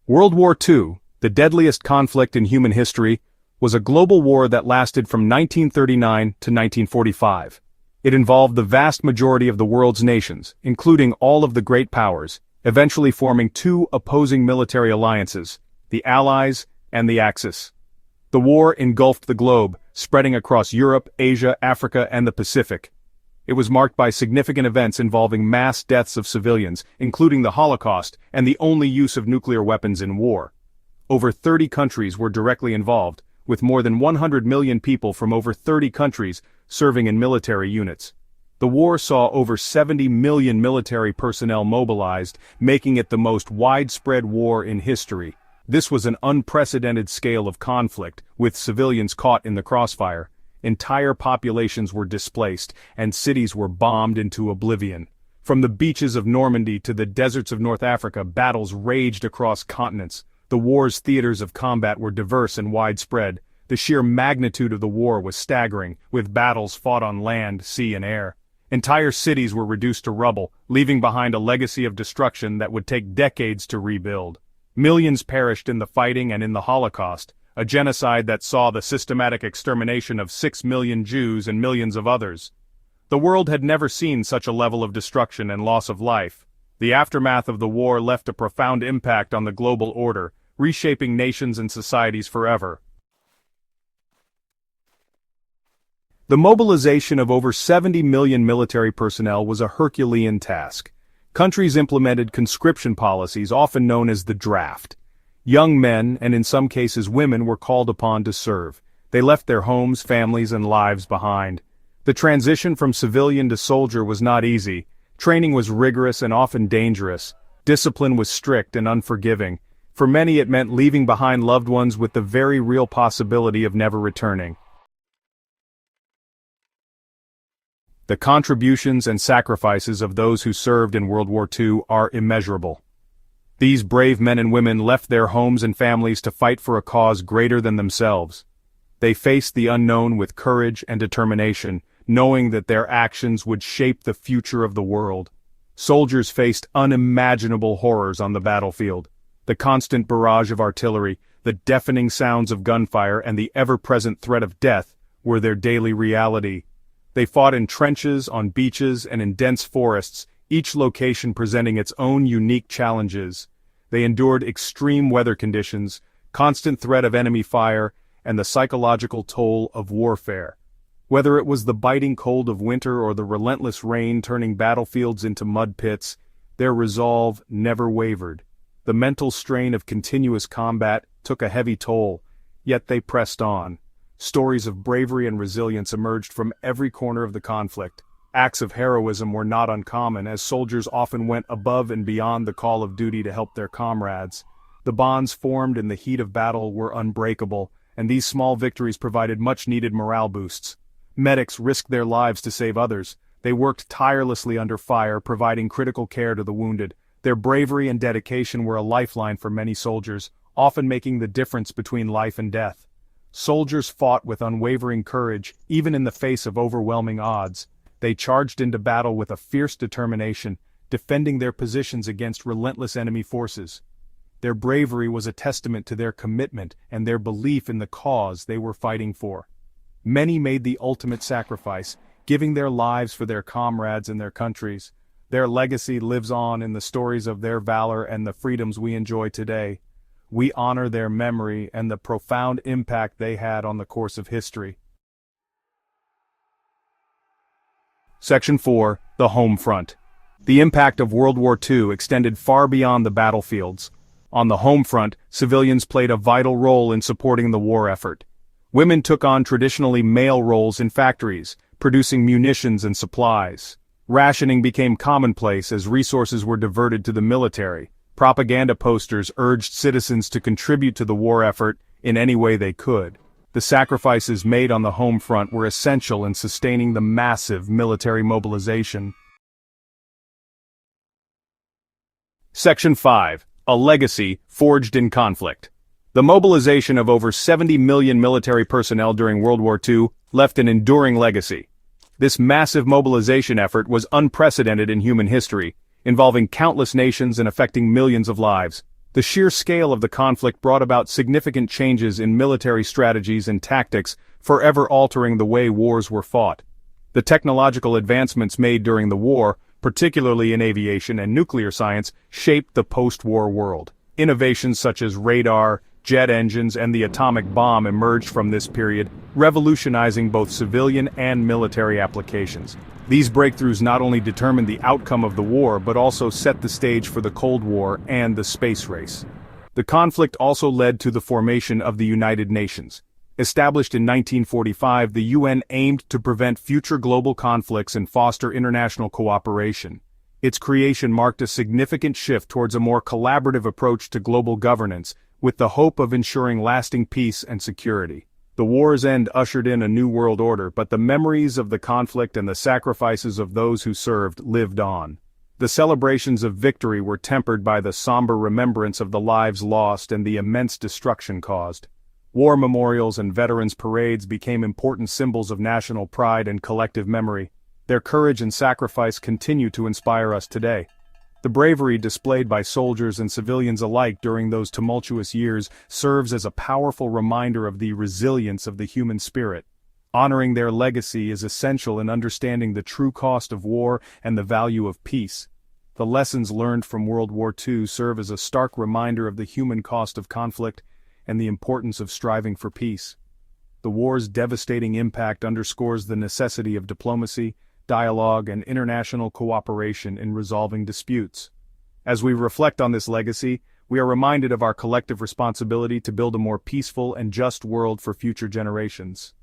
World War II, the deadliest conflict in human history, was a global war that lasted from 1939 to 1945. It involved the vast majority of the world's nations, including all of the great powers, eventually forming two opposing military alliances, the Allies and the Axis. The war engulfed the globe, spreading across Europe, Asia, Africa, and the Pacific. It was marked by significant events involving mass deaths of civilians, including the Holocaust and the only use of nuclear weapons in war. Over 30 countries were directly involved, with more than 100 million people from over 30 countries serving in military units. The war saw over 70 million military personnel mobilized, making it the most widespread war in history. This was an unprecedented scale of conflict, with civilians caught in the crossfire. Entire populations were displaced, and cities were bombed into oblivion. From the beaches of Normandy to the deserts of North Africa, battles raged across continents. The war's theaters of combat were diverse and widespread. The sheer magnitude of the war was staggering, with battles fought on land, sea, and air. Entire cities were reduced to rubble, leaving behind a legacy of destruction that would take decades to rebuild. Millions perished in the fighting and in the Holocaust, a genocide that saw the systematic extermination of 6 million Jews and millions of others. The world had never seen such a level of destruction and loss of life. The aftermath of the war left a profound impact on the global order, reshaping nations and societies forever. The mobilization of over 70 million military personnel was a Herculean task. Countries implemented conscription policies often known as the draft. Young men, and in some cases women, were called upon to serve. They left their homes, families, and lives behind. The transition from civilian to soldier was not easy. Training was rigorous and often dangerous. Discipline was strict and unforgiving. For many it meant leaving behind loved ones with the very real possibility of never returning. The contributions and sacrifices of those who served in World War II are immeasurable. These brave men and women left their homes and families to fight for a cause greater than themselves. They faced the unknown with courage and determination, knowing that their actions would shape the future of the world. Soldiers faced unimaginable horrors on the battlefield. The constant barrage of artillery, the deafening sounds of gunfire, and the ever-present threat of death were their daily reality. They fought in trenches, on beaches, and in dense forests, each location presenting its own unique challenges. They endured extreme weather conditions, constant threat of enemy fire, and the psychological toll of warfare. Whether it was the biting cold of winter or the relentless rain turning battlefields into mud pits, their resolve never wavered. The mental strain of continuous combat took a heavy toll, yet they pressed on. Stories of bravery and resilience emerged from every corner of the conflict. Acts of heroism were not uncommon, as soldiers often went above and beyond the call of duty to help their comrades. The bonds formed in the heat of battle were unbreakable, and these small victories provided much-needed morale boosts. Medics risked their lives to save others. They worked tirelessly under fire, providing critical care to the wounded. Their bravery and dedication were a lifeline for many soldiers, often making the difference between life and death. Soldiers fought with unwavering courage, even in the face of overwhelming odds. They charged into battle with a fierce determination, defending their positions against relentless enemy forces. Their bravery was a testament to their commitment and their belief in the cause they were fighting for. Many made the ultimate sacrifice, giving their lives for their comrades and their countries. Their legacy lives on in the stories of their valor and the freedoms we enjoy today. We honor their memory and the profound impact they had on the course of history. Section 4. The Home Front. The impact of World War II extended far beyond the battlefields. On the home front, civilians played a vital role in supporting the war effort. Women took on traditionally male roles in factories, producing munitions and supplies. Rationing became commonplace as resources were diverted to the military. Propaganda posters urged citizens to contribute to the war effort in any way they could. The sacrifices made on the home front were essential in sustaining the massive military mobilization. Section 5. A legacy forged in conflict. The mobilization of over 70 million military personnel during World War II left an enduring legacy. This massive mobilization effort was unprecedented in human history, involving countless nations and affecting millions of lives. The sheer scale of the conflict brought about significant changes in military strategies and tactics, forever altering the way wars were fought. The technological advancements made during the war, particularly in aviation and nuclear science, shaped the post-war world. Innovations such as radar, jet engines, and the atomic bomb emerged from this period, revolutionizing both civilian and military applications. These breakthroughs not only determined the outcome of the war but also set the stage for the Cold War and the space race. The conflict also led to the formation of the United Nations. Established in 1945, the UN aimed to prevent future global conflicts and foster international cooperation. Its creation marked a significant shift towards a more collaborative approach to global governance, with the hope of ensuring lasting peace and security. The war's end ushered in a new world order, but the memories of the conflict and the sacrifices of those who served lived on. The celebrations of victory were tempered by the somber remembrance of the lives lost and the immense destruction caused. War memorials and veterans' parades became important symbols of national pride and collective memory. Their courage and sacrifice continue to inspire us today. The bravery displayed by soldiers and civilians alike during those tumultuous years serves as a powerful reminder of the resilience of the human spirit. Honoring their legacy is essential in understanding the true cost of war and the value of peace. The lessons learned from World War II serve as a stark reminder of the human cost of conflict and the importance of striving for peace. The war's devastating impact underscores the necessity of diplomacy, dialogue, and international cooperation in resolving disputes. As we reflect on this legacy, we are reminded of our collective responsibility to build a more peaceful and just world for future generations.